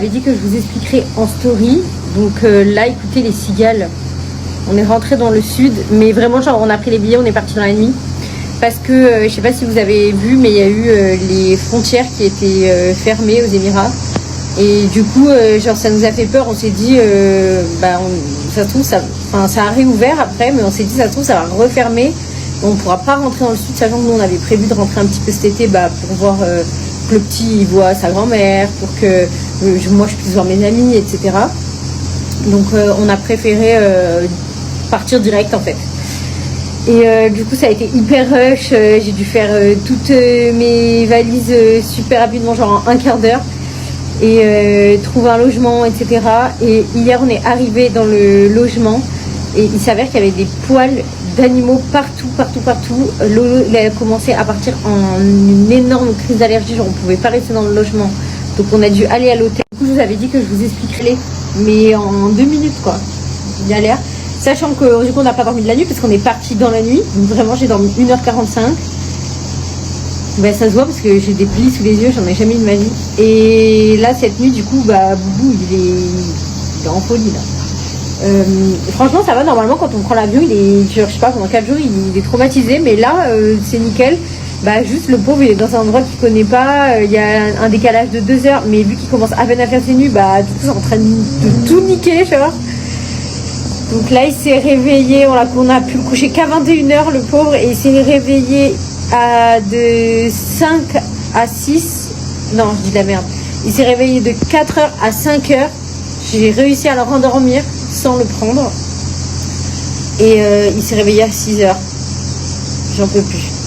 J'avais dit que je vous expliquerai en story. Donc là, écoutez les cigales. On est rentré dans le sud, mais vraiment genre on a pris les billets, on est parti dans la nuit. Parce que je sais pas si vous avez vu, mais il y a eu les frontières qui étaient fermées aux Émirats. Et du coup, genre ça nous a fait peur. On s'est dit, ça se trouve, ça a réouvert après, mais on s'est dit, ça se trouve, ça va refermer. On pourra pas rentrer dans le sud, sachant que nous on avait prévu de rentrer un petit peu cet été, pour voir que le petit il voit sa grand-mère, pour que moi je puisse voir mes amis, etc. Donc on a préféré partir direct en fait. Et du coup ça a été hyper rush, j'ai dû faire toutes mes valises super rapidement, genre en un quart d'heure, et trouver un logement, etc. Et hier on est arrivé dans le logement et il s'avère qu'il y avait des poils d'animaux partout. Lolo il a commencé à partir en une énorme crise d'allergie, genre on pouvait pas rester dans le logement, donc on a dû aller à l'hôtel. Du coup je vous avais dit que je vous expliquerais, mais en 2 minutes quoi, galère. Sachant que du coup on n'a pas dormi de la nuit parce qu'on est parti dans la nuit, donc vraiment j'ai dormi 1h45. Ça se voit parce que j'ai des plis sous les yeux, j'en ai jamais eu de ma vie. Et là cette nuit du coup Boubou il est en folie là. Franchement ça va, normalement quand on prend l'avion il est, je sais pas, pendant 4 jours il est traumatisé, mais là c'est nickel. Juste le pauvre il est dans un endroit qu'il connaît pas, il y a un décalage de 2 heures, mais vu qu'il commence à peine à faire ses nuits, du coup c'est en train de tout niquer, tu vois. Donc là il s'est réveillé, on a pu le coucher qu'à 21h le pauvre, et il s'est réveillé de 5 à 6, non je dis de la merde, il s'est réveillé de 4h à 5h, j'ai réussi à le rendormir sans le prendre, et il s'est réveillé à 6h, j'en peux plus.